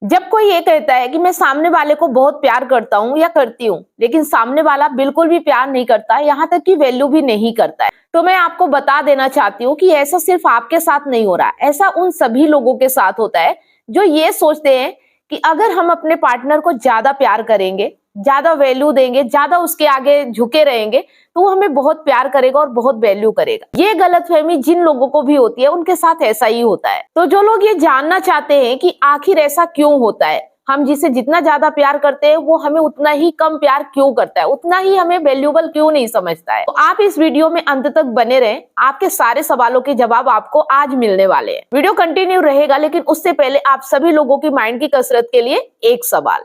जब कोई ये कहता है कि मैं सामने वाले को बहुत प्यार करता हूँ या करती हूँ, लेकिन सामने वाला बिल्कुल भी प्यार नहीं करता, यहाँ तक कि वैल्यू भी नहीं करता है, तो मैं आपको बता देना चाहती हूँ कि ऐसा सिर्फ आपके साथ नहीं हो रहा, ऐसा उन सभी लोगों के साथ होता है जो ये सोचते हैं कि अगर हम अपने पार्टनर को ज्यादा प्यार करेंगे, ज्यादा वैल्यू देंगे, ज्यादा उसके आगे झुके रहेंगे, तो वो हमें बहुत प्यार करेगा और बहुत वैल्यू करेगा। ये गलतफहमी जिन लोगों को भी होती है उनके साथ ऐसा ही होता है। तो जो लोग ये जानना चाहते हैं कि आखिर ऐसा क्यों होता है, हम जिसे जितना ज्यादा प्यार करते हैं वो हमें उतना ही कम प्यार क्यों करता है, उतना ही हमें वैल्यूएबल क्यों नहीं समझता है, तो आप इस वीडियो में अंत तक बने रहें। आपके सारे सवालों के जवाब आपको आज मिलने वाले हैं। वीडियो कंटिन्यू रहेगा, लेकिन उससे पहले आप सभी लोगों की माइंड की कसरत के लिए एक सवाल।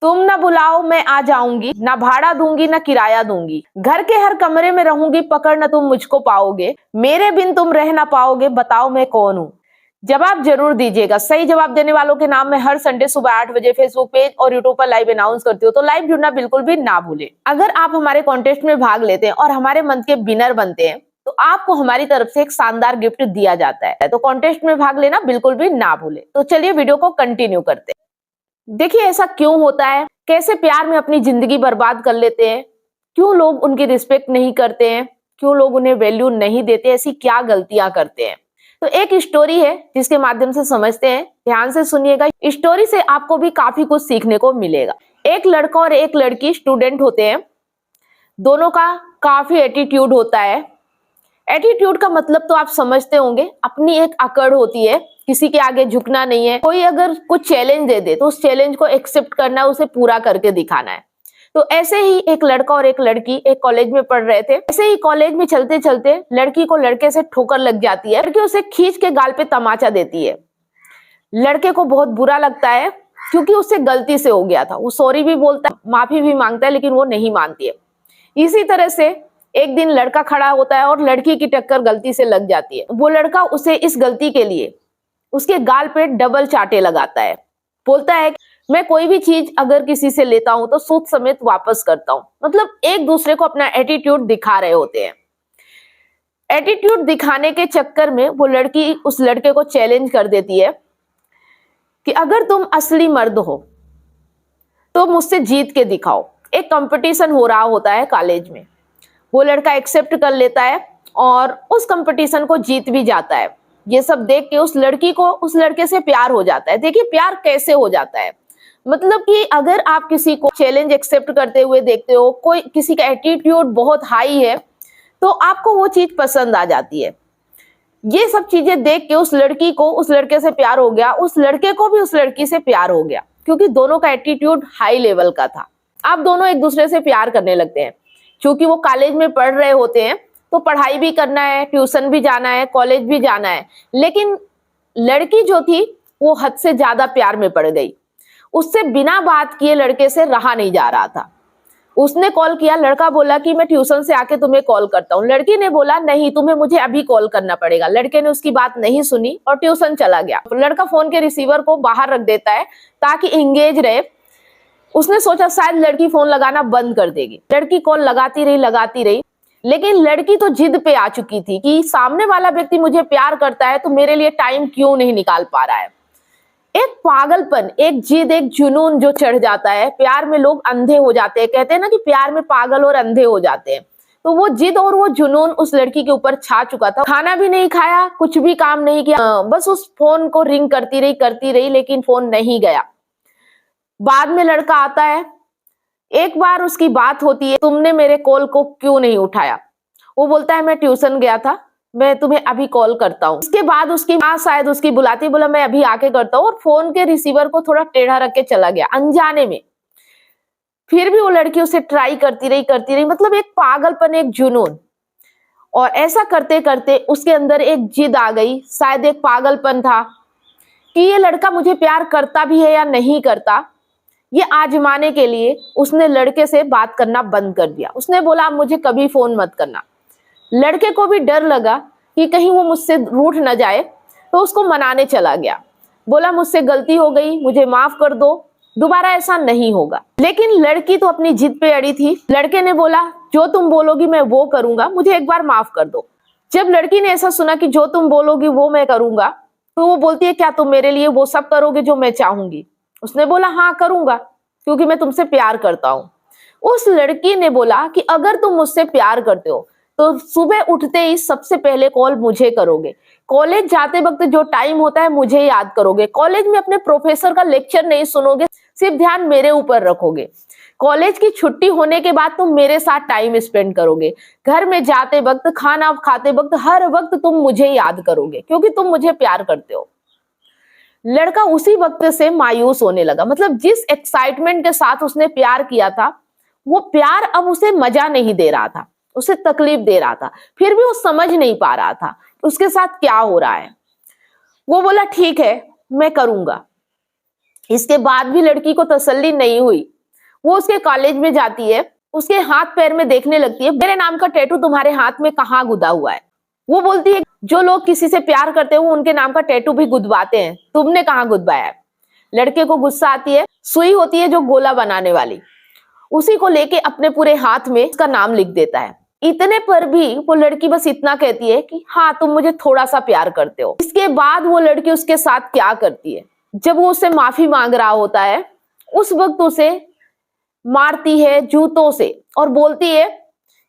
तुम ना बुलाओ मैं आ जाऊंगी, ना भाड़ा दूंगी ना किराया दूंगी, घर के हर कमरे में रहूंगी, पकड़ न तुम मुझको पाओगे, मेरे बिन तुम रह ना पाओगे, बताओ मैं कौन हूँ। जवाब जरूर दीजिएगा। सही जवाब देने वालों के नाम में हर संडे सुबह 8 बजे फेसबुक पेज और यूट्यूब पर लाइव अनाउंस करती हूँ, तो लाइव जुड़ना बिल्कुल भी ना भूले। अगर आप हमारे कॉन्टेस्ट में भाग लेते हैं और हमारे मंथ के विनर बनते हैं तो आपको हमारी तरफ से एक शानदार गिफ्ट दिया जाता है, तो कॉन्टेस्ट में भाग लेना बिल्कुल भी ना भूले। तो चलिए वीडियो को कंटिन्यू करते हैं। देखिए ऐसा क्यों होता है, कैसे प्यार में अपनी जिंदगी बर्बाद कर लेते हैं, क्यों लोग उनकी रिस्पेक्ट नहीं करते हैं, क्यों लोग उन्हें वैल्यू नहीं देते, ऐसी क्या गलतियां करते हैं। तो एक स्टोरी है जिसके माध्यम से समझते हैं, ध्यान से सुनिएगा। स्टोरी से आपको भी काफी कुछ सीखने को मिलेगा। एक लड़का और एक लड़की स्टूडेंट होते हैं, दोनों का काफी एटीट्यूड होता है। एटीट्यूड का मतलब तो आप समझते होंगे, अपनी एक अकड़ होती है, किसी के आगे झुकना नहीं है। कोई अगर कुछ चैलेंज दे दे तो उस चैलेंज को एक्सेप्ट करना है, उसे पूरा करके दिखाना है। तो ऐसे ही एक लड़का और एक लड़की एक कॉलेज में पढ़ रहे थे। ऐसे ही कॉलेज में चलते चलते लड़की को लड़के से ठोकर लग जाती है। लड़की उसे खींच के गाल पे तमाचा देती है। लड़के को बहुत बुरा लगता है क्योंकि उससे गलती से हो गया था। वो सॉरी भी बोलता है, माफी भी मांगता है, लेकिन वो नहीं मानती है। इसी तरह से एक दिन लड़का खड़ा होता है और लड़की की टक्कर गलती से लग जाती है। वो लड़का उसे इस गलती के लिए उसके गाल पे डबल चांटे लगाता है। बोलता है मैं कोई भी चीज अगर किसी से लेता हूं तो सूद समेत वापस करता हूं। मतलब एक दूसरे को अपना एटीट्यूड दिखा रहे होते हैं। एटीट्यूड दिखाने के चक्कर में वो लड़की उस लड़के को चैलेंज कर देती है कि अगर तुम असली मर्द हो तो मुझसे जीत के दिखाओ। एक कंपटीशन हो रहा होता है कॉलेज में। वो लड़का एक्सेप्ट कर लेता है और उस कंपटीशन को जीत भी जाता है। ये सब देख के उस लड़की को उस लड़के से प्यार हो जाता है। देखिए प्यार कैसे हो जाता है, मतलब कि अगर आप किसी को चैलेंज एक्सेप्ट करते हुए देखते हो, कोई किसी का एटीट्यूड बहुत हाई है, तो आपको वो चीज पसंद आ जाती है। ये सब चीजें देख के उस लड़की को उस लड़के से प्यार हो गया, उस लड़के को भी उस लड़की से प्यार हो गया, क्योंकि दोनों का एटीट्यूड हाई लेवल का था। आप दोनों एक दूसरे से प्यार करने लगते हैं। क्योंकि वो कॉलेज में पढ़ रहे होते हैं तो पढ़ाई भी करना है, ट्यूशन भी जाना है, कॉलेज भी जाना है, लेकिन लड़की जो थी वो हद से ज्यादा प्यार में पड़ गई। उससे बिना बात किए लड़के से रहा नहीं जा रहा था। उसने कॉल किया, लड़का बोला कि मैं ट्यूशन से आके तुम्हें कॉल करता हूँ। लड़की ने बोला नहीं, तुम्हें मुझे अभी कॉल करना पड़ेगा। लड़के ने उसकी बात नहीं सुनी और ट्यूशन चला गया। लड़का फोन के रिसीवर को बाहर रख देता है ताकि इंगेज रहे। उसने सोचा शायद लड़की फोन लगाना बंद कर देगी। लड़की कॉल लगाती रही, लेकिन लड़की तो जिद पे आ चुकी थी कि सामने वाला व्यक्ति मुझे प्यार करता है तो मेरे लिए टाइम क्यों नहीं निकाल पा रहा है। एक पागलपन, एक जिद, एक जुनून जो चढ़ जाता है। प्यार में लोग अंधे हो जाते हैं, कहते हैं ना कि प्यार में पागल और अंधे हो जाते हैं। तो वो जिद और वो जुनून उस लड़की के ऊपर छा चुका था। खाना भी नहीं खाया, कुछ भी काम नहीं किया, बस उस फोन को रिंग करती रही, लेकिन फोन नहीं गया। बाद में लड़का आता है, एक बार उसकी बात होती है, तुमने मेरे कॉल को क्यों नहीं उठाया। वो बोलता है मैं ट्यूशन गया था, मैं तुम्हें अभी कॉल करता हूँ। इसके बाद उसकी माँ शायद उसकी बुलाती, बोला मैं अभी आके करता हूँ, और फोन के रिसीवर को थोड़ा टेढ़ा रख के चला गया अनजाने में। फिर भी वो लड़की उसे ट्राई करती रही, मतलब एक पागलपन, एक जुनून। और ऐसा करते करते उसके अंदर एक जिद आ गई, शायद एक पागलपन था कि ये लड़का मुझे प्यार करता भी है या नहीं करता। ये आजमाने के लिए उसने लड़के से बात करना बंद कर दिया। उसने बोला मुझे कभी फोन मत करना। लड़के को भी डर लगा कि कहीं वो मुझसे रूठ न जाए, तो उसको मनाने चला गया। बोला मुझसे गलती हो गई, मुझे माफ कर दो, दोबारा ऐसा नहीं होगा। लेकिन लड़की तो अपनी जिद पे अड़ी थी। लड़के ने बोला जो तुम बोलोगी मैं वो करूंगा, मुझे एक बार माफ कर दो। जब लड़की ने ऐसा सुना कि जो तुम बोलोगी वो मैं करूंगा, तो वो बोलती है क्या तुम मेरे लिए वो सब करोगे जो मैं चाहूंगी। उसने बोला हाँ करूंगा, क्योंकि मैं तुमसे प्यार करता हूँ। उस लड़की ने बोला कि अगर तुम मुझसे प्यार करते हो तो सुबह उठते ही सबसे पहले कॉल मुझे करोगे, कॉलेज जाते वक्त जो टाइम होता है मुझे याद करोगे, कॉलेज में अपने प्रोफेसर का लेक्चर नहीं सुनोगे, सिर्फ ध्यान मेरे ऊपर रखोगे, कॉलेज की छुट्टी होने के बाद तुम मेरे साथ टाइम स्पेंड करोगे, घर में जाते वक्त, खाना खाते वक्त, हर वक्त तुम मुझे याद करोगे क्योंकि तुम मुझे प्यार करते हो। लड़का उसी वक्त से मायूस होने लगा। मतलब जिस एक्साइटमेंट के साथ उसने प्यार किया था, वो प्यार अब उसे मजा नहीं दे रहा था, उसे तकलीफ दे रहा था। फिर भी वो समझ नहीं पा रहा था उसके साथ क्या हो रहा है। वो बोला ठीक है मैं करूंगा। इसके बाद भी लड़की को तसल्ली नहीं हुई। वो उसके कॉलेज में जाती है, उसके हाथ पैर में देखने लगती है, मेरे नाम का टैटू तुम्हारे हाथ में कहाँ गुदा हुआ है। वो बोलती है जो लोग किसी से प्यार करते हैं वो उनके नाम का टैटू भी गुदवाते हैं, तुमने कहाँ गुदवाया है। लड़के को गुस्सा आती है, सुई होती है जो गोला बनाने वाली, उसी को लेके अपने पूरे हाथ में उसका नाम लिख देता है। इतने पर भी वो लड़की बस इतना कहती है कि हाँ तुम मुझे थोड़ा सा प्यार करते हो। इसके बाद वो लड़की उसके साथ क्या करती है, जब वो उससे माफी मांग रहा होता है उस वक्त उसे मारती है जूतों से और बोलती है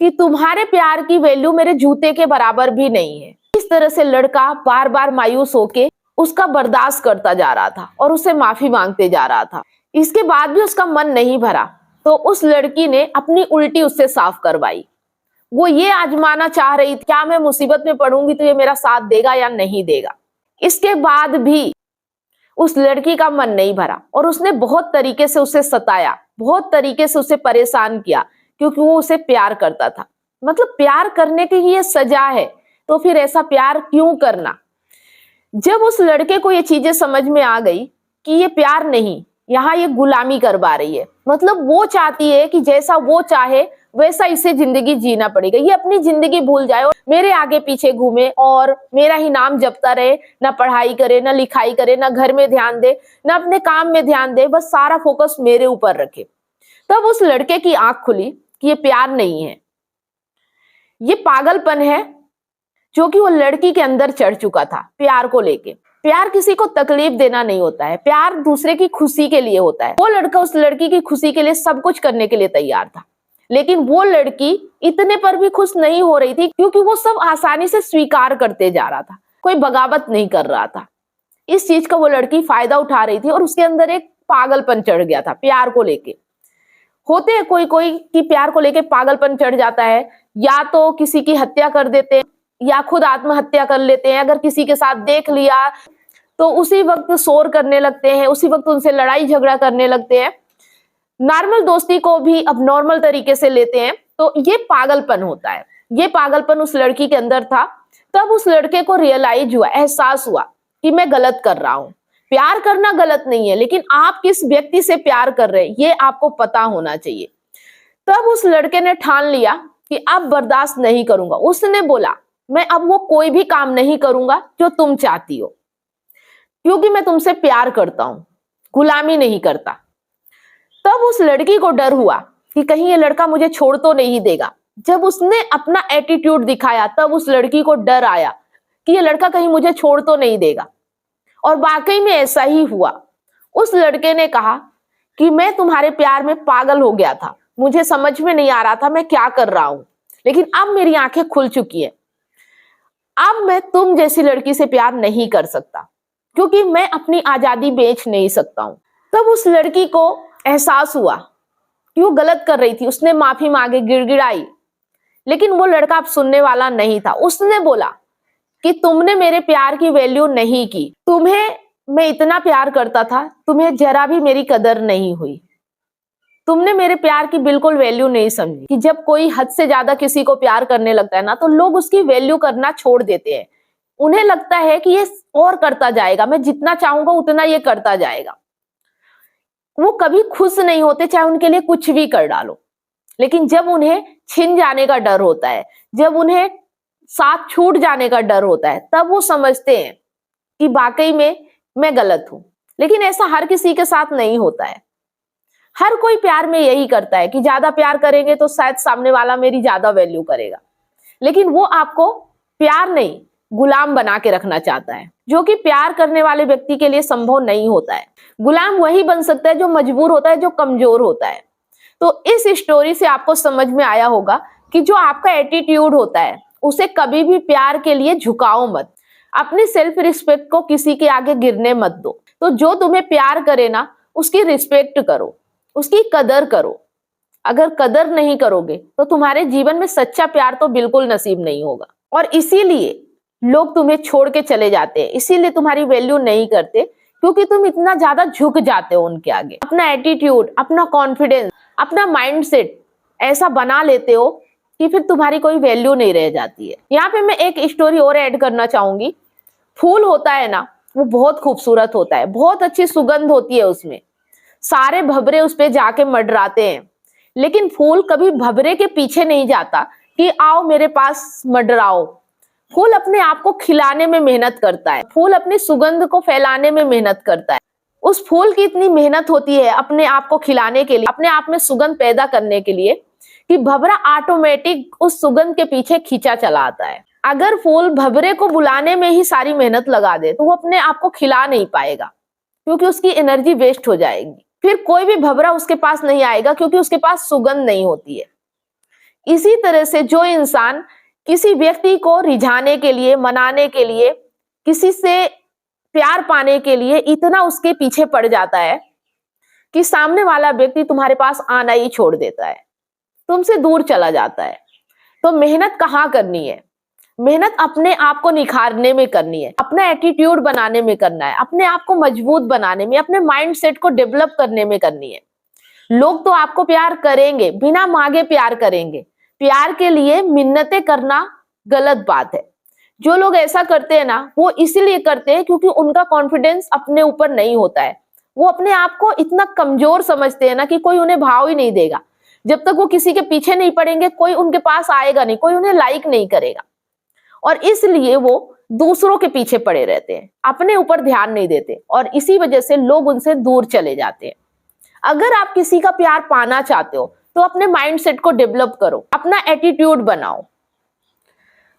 कि तुम्हारे प्यार की वैल्यू मेरे जूते के बराबर भी नहीं है। इस तरह से लड़का बार बार मायूस होके उसका बर्दाश्त करता जा रहा था और उससे माफी मांगते जा रहा था। इसके बाद भी उसका मन नहीं भरा तो उस लड़की ने अपनी उल्टी उससे साफ करवाई। वो ये आजमाना चाह रही थी क्या मैं मुसीबत में पड़ूंगी तो ये मेरा साथ देगा या नहीं देगा। इसके बाद भी उस लड़की का मन नहीं भरा और उसने बहुत तरीके से उसे सताया, बहुत तरीके से उसे परेशान किया क्योंकि वो उसे प्यार करता था। मतलब प्यार करने की ये सजा है तो फिर ऐसा प्यार क्यों करना। जब उस लड़के को ये चीजें समझ में आ गई कि ये प्यार नहीं, यहाँ ये गुलामी करवा रही है, मतलब वो चाहती है कि जैसा वो चाहे वैसा इसे जिंदगी जीना पड़ेगा, ये अपनी जिंदगी भूल जाए और मेरे आगे पीछे घूमे और मेरा ही नाम जपता रहे, ना पढ़ाई करे ना लिखाई करे ना घर में ध्यान दे ना अपने काम में ध्यान दे, बस सारा फोकस मेरे ऊपर रखे। तब उस लड़के की आंख खुली कि ये प्यार नहीं है, ये पागलपन है जो कि वो लड़की के अंदर चढ़ चुका था प्यार को लेके। प्यार किसी को तकलीफ देना नहीं होता है, प्यार दूसरे की खुशी के लिए होता है। वो लड़का उस लड़की की खुशी के लिए सब कुछ करने के लिए तैयार था, लेकिन वो लड़की इतने पर भी खुश नहीं हो रही थी क्योंकि वो सब आसानी से स्वीकार करते जा रहा था, कोई बगावत नहीं कर रहा था। इस चीज का वो लड़की फायदा उठा रही थी और उसके अंदर एक पागलपन चढ़ गया था प्यार को लेके। होते हैं कोई कोई कि प्यार को लेके पागलपन चढ़ जाता है, या तो किसी की हत्या कर देते हैं या खुद आत्महत्या कर लेते हैं। अगर किसी के साथ देख लिया तो उसी वक्त शोर करने लगते हैं, उसी वक्त उनसे लड़ाई झगड़ा करने लगते हैं, नॉर्मल दोस्ती को भी अब नॉर्मल तरीके से लेते हैं। तो ये पागलपन होता है, ये पागलपन उस लड़की के अंदर था। तब उस लड़के को रियलाइज हुआ, एहसास हुआ कि मैं गलत कर रहा हूं। प्यार करना गलत नहीं है, लेकिन आप किस व्यक्ति से प्यार कर रहे हैं ये आपको पता होना चाहिए। तब उस लड़के ने ठान लिया कि अब बर्दाश्त नहीं करूंगा। उसने बोला मैं अब वो कोई भी काम नहीं करूंगा जो तुम चाहती हो, क्योंकि मैं तुमसे प्यार करता हूं, गुलामी नहीं करता। तब उस लड़की को डर हुआ कि कहीं ये लड़का मुझे छोड़ तो नहीं देगा। जब उसने अपना एटीट्यूड दिखाया तब उस लड़की को डर आया कि ये लड़का कहीं मुझे छोड़ तो नहीं देगा। और वाकई में ऐसा ही हुआ। उस लड़के ने कहा कि मैं तुम्हारे प्यार में पागल हो गया था, मुझे समझ में नहीं आ रहा था मैं क्या कर रहा हूं, लेकिन अब मेरी आंखें खुल चुकी हैं। अब मैं तुम जैसी लड़की से प्यार नहीं कर सकता क्योंकि मैं अपनी आजादी बेच नहीं सकता हूं। तब उस लड़की को एहसास हुआ कि वो गलत कर रही थी। उसने माफी मांगी, गिड़गिड़ाई, लेकिन वो लड़का अब सुनने वाला नहीं था। उसने बोला कि तुमने मेरे प्यार की वैल्यू नहीं की, तुम्हें मैं इतना प्यार करता था, तुम्हें जरा भी मेरी कदर नहीं हुई, तुमने मेरे प्यार की बिल्कुल वैल्यू नहीं समझी। कि जब कोई हद से ज्यादा किसी को प्यार करने लगता है ना तो लोग उसकी वैल्यू करना छोड़ देते हैं। उन्हें लगता है कि ये और करता जाएगा, मैं जितना चाहूंगा उतना ये करता जाएगा। वो कभी खुश नहीं होते चाहे उनके लिए कुछ भी कर डालो। लेकिन जब उन्हें छिन जाने का डर होता है, जब उन्हें साथ छूट जाने का डर होता है, तब वो समझते हैं कि वाकई में मैं गलत हूं। लेकिन ऐसा हर किसी के साथ नहीं होता है। हर कोई प्यार में यही करता है कि ज्यादा प्यार करेंगे तो शायद सामने वाला मेरी ज्यादा वैल्यू करेगा, लेकिन वो आपको प्यार नहीं गुलाम बना के रखना चाहता है, जो कि प्यार करने वाले व्यक्ति के लिए संभव नहीं होता है। गुलाम वही बन सकता है जो मजबूर होता है, जो कमजोर होता है। तो इस स्टोरी से आपको समझ में आया होगा कि जो आपका एटीट्यूड होता है उसे कभी भी प्यार के लिए झुकाओ मत, अपनी सेल्फ रिस्पेक्ट को किसी के आगे गिरने मत दो। तो जो तुम्हें प्यार करे ना, उसकी रिस्पेक्ट करो, उसकी कदर करो। अगर कदर नहीं करोगे तो तुम्हारे जीवन में सच्चा प्यार तो बिल्कुल नसीब नहीं होगा। और इसीलिए लोग तुम्हें छोड़ के चले जाते हैं, इसीलिए तुम्हारी वैल्यू नहीं करते, क्योंकि तुम इतना ज्यादा झुक जाते हो उनके आगे। अपना एटीट्यूड, अपना कॉन्फिडेंस, अपना माइंडसेट ऐसा बना लेते हो कि फिर तुम्हारी कोई वैल्यू नहीं रह जाती है। यहाँ पे मैं एक स्टोरी और ऐड करना चाहूंगी। फूल होता है ना, वो बहुत खूबसूरत होता है, बहुत अच्छी सुगंध होती है उसमें, सारे भंवरे उस पे जाके मंडराते हैं। लेकिन फूल कभी भंवरे के पीछे नहीं जाता कि आओ मेरे पास मंडराओ। फूल अपने आप को खिलाने में मेहनत करता है, फूल अपनी सुगंध को फैलाने में मेहनत करता है। उस फूल की इतनी मेहनत होती है अपने आप को खिलाने के लिए, अपने आप में सुगंध पैदा करने के लिए, कि भंवरा ऑटोमेटिक उस सुगंध के पीछे खींचा चला आता है। अगर फूल भंवरे को बुलाने में ही सारी मेहनत लगा दे तो वो अपने आप को खिला नहीं पाएगा, क्योंकि उसकी एनर्जी वेस्ट हो जाएगी। फिर कोई भी भंवरा उसके पास नहीं आएगा, क्योंकि उसके पास सुगंध नहीं होती है। इसी तरह से जो इंसान किसी व्यक्ति को रिझाने के लिए, मनाने के लिए, किसी से प्यार पाने के लिए इतना उसके पीछे पड़ जाता है कि सामने वाला व्यक्ति तुम्हारे पास आना ही छोड़ देता है, तुमसे दूर चला जाता है। तो मेहनत कहाँ करनी है? मेहनत अपने आप को निखारने में करनी है, अपना एटीट्यूड बनाने में करना है, अपने आप को मजबूत बनाने में, अपने माइंडसेट को डेवलप करने में करनी है। लोग तो आपको प्यार करेंगे, बिना मांगे प्यार करेंगे। प्यार के लिए मिन्नतें करना गलत बात है। जो लोग ऐसा करते हैं ना, वो इसीलिए करते हैं क्योंकि उनका कॉन्फिडेंस अपने ऊपर नहीं होता है। वो अपने आप को इतना कमजोर समझते हैं ना कि कोई उन्हें भाव ही नहीं देगा। जब तक वो किसी के पीछे नहीं पड़ेंगे, कोई उनके पास आएगा नहीं, कोई उन्हें लाइक नहीं करेगा। और इसलिए वो दूसरों के पीछे पड़े रहते हैं, अपने ऊपर ध्यान नहीं देते, और इसी वजह से लोग उनसे दूर चले जाते हैं। अगर आप किसी का प्यार पाना चाहते हो तो अपने माइंडसेट को डेवलप करो, अपना एटीट्यूड बनाओ,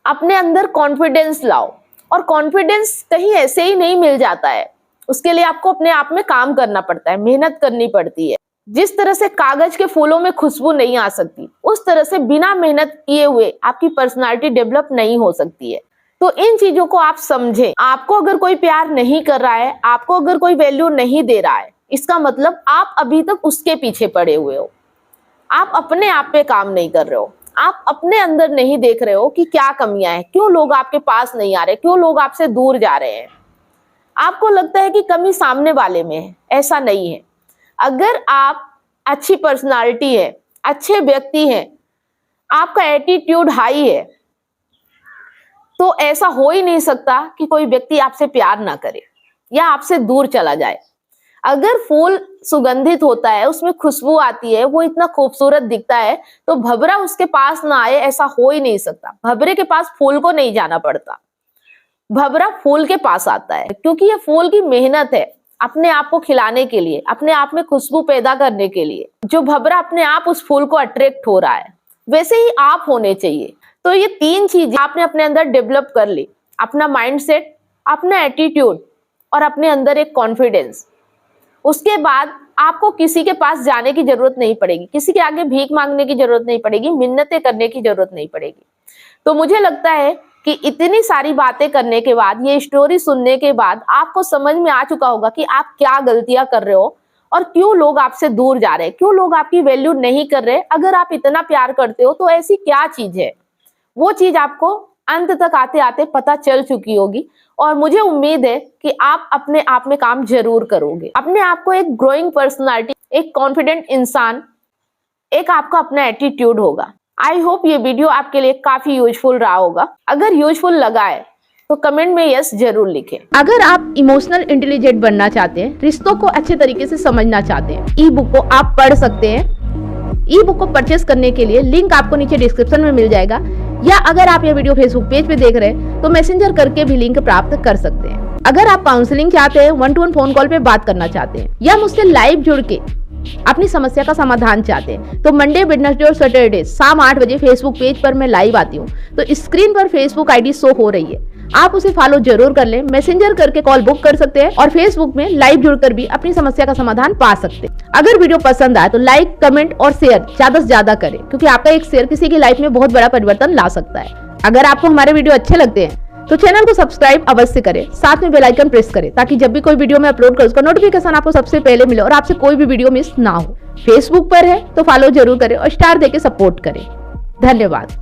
अपने अंदर कॉन्फिडेंस लाओ। और कॉन्फिडेंस कहीं ऐसे ही नहीं मिल जाता है, उसके लिए आपको अपने आप में काम करना पड़ता है, मेहनत करनी पड़ती है। जिस तरह से कागज के फूलों में खुशबू नहीं आ सकती, उस तरह से बिना मेहनत किए हुए आपकी पर्सनालिटी डेवलप नहीं हो सकती है। तो इन चीजों को आप समझें। आपको अगर कोई प्यार नहीं कर रहा है, आपको अगर कोई वैल्यू नहीं दे रहा है, इसका मतलब आप अभी तक उसके पीछे पड़े हुए हो। आप अपने आप पे काम नहीं कर रहे हो, आप अपने अंदर नहीं देख रहे हो कि क्या कमियां हैं, क्यों लोग आपके पास नहीं आ रहे, क्यों लोग आपसे दूर जा रहे हैं। आपको लगता है कि कमी सामने वाले में है, ऐसा नहीं है। अगर आप अच्छी पर्सनालिटी है, अच्छे व्यक्ति हैं, आपका एटीट्यूड हाई है, तो ऐसा हो ही नहीं सकता कि कोई व्यक्ति आपसे प्यार ना करे या आपसे दूर चला जाए। अगर फूल सुगंधित होता है, उसमें खुशबू आती है, वो इतना खूबसूरत दिखता है, तो भंवरा उसके पास ना आए, ऐसा हो ही नहीं सकता। भंवरे के पास फूल को नहीं जाना पड़ता, भंवरा फूल के पास आता है, क्योंकि ये फूल की मेहनत है अपने आप को खिलाने के लिए, अपने आप में खुशबू पैदा करने के लिए। जो भंवरा अपने आप उस फूल को अट्रैक्ट हो रहा है, वैसे ही आप होने चाहिए। तो ये 3 चीजें आपने अपने अंदर डेवलप कर ली, अपना माइंडसेट, अपना एटीट्यूड और अपने अंदर एक कॉन्फिडेंस। उसके बाद आपको किसी के पास जाने की जरूरत नहीं पड़ेगी, किसी के आगे भीख मांगने की जरूरत नहीं पड़ेगी, मिन्नतें करने की जरूरत नहीं पड़ेगी। तो मुझे लगता है कि इतनी सारी बातें करने के बाद, ये स्टोरी सुनने के बाद आपको समझ में आ चुका होगा कि आप क्या गलतियां कर रहे हो और क्यों लोग आपसे दूर जा रहे हैं, क्यों लोग आपकी वैल्यू नहीं कर रहे। अगर आप इतना प्यार करते हो तो ऐसी क्या चीज है, वो चीज आपको अंत तक आते आते पता चल चुकी होगी। और मुझे उम्मीद है कि आप अपने आप में काम जरूर करोगे, अपने आप को एक ग्रोइंग पर्सनालिटी, एक कॉन्फिडेंट इंसान, एक आपका अपना एटीट्यूड होगा। आई होप ये वीडियो आपके लिए काफी यूजफुल रहा होगा। अगर यूजफुल लगा है तो कमेंट में यस जरूर लिखें। अगर आप इमोशनल इंटेलिजेंट बनना चाहते हैं, रिश्तों को अच्छे तरीके से समझना चाहते हैं, ई बुक को आप पढ़ सकते हैं। ई बुक को परचेस करने के लिए लिंक आपको नीचे डिस्क्रिप्शन में मिल जाएगा, या अगर आप ये वीडियो फेसबुक पेज पे देख रहे हैं तो मैसेंजर करके भी लिंक प्राप्त कर सकते हैं। अगर आप काउंसलिंग चाहते हैं, 1-to-1 फोन कॉल पे बात करना चाहते हैं, या मुझसे लाइव जुड़ के अपनी समस्या का समाधान चाहते हैं, तो मंडे, वेडनेसडे और सैटरडे शाम 8 बजे फेसबुक पेज पर मैं लाइव आती हूँ। तो स्क्रीन पर फेसबुक आईडी शो हो रही है, आप उसे फॉलो जरूर कर लें। मैसेंजर करके कॉल बुक कर सकते हैं और फेसबुक में लाइव जुड़कर भी अपनी समस्या का समाधान पा सकते हैं। अगर वीडियो पसंद आए तो लाइक, कमेंट और शेयर ज्यादा से ज्यादा करें, क्योंकि आपका एक शेयर किसी की लाइफ में बहुत बड़ा परिवर्तन ला सकता है। अगर आपको हमारे वीडियो अच्छे लगते हैं तो चैनल को सब्सक्राइब अवश्य करें, साथ में बेल आइकन प्रेस करें, ताकि जब भी कोई वीडियो मैं अपलोड करूं उसका नोटिफिकेशन आपको सबसे पहले मिले और आपसे कोई भी वीडियो मिस ना हो। फेसबुक पर है तो फॉलो जरूर करें और स्टार देके सपोर्ट करें। धन्यवाद।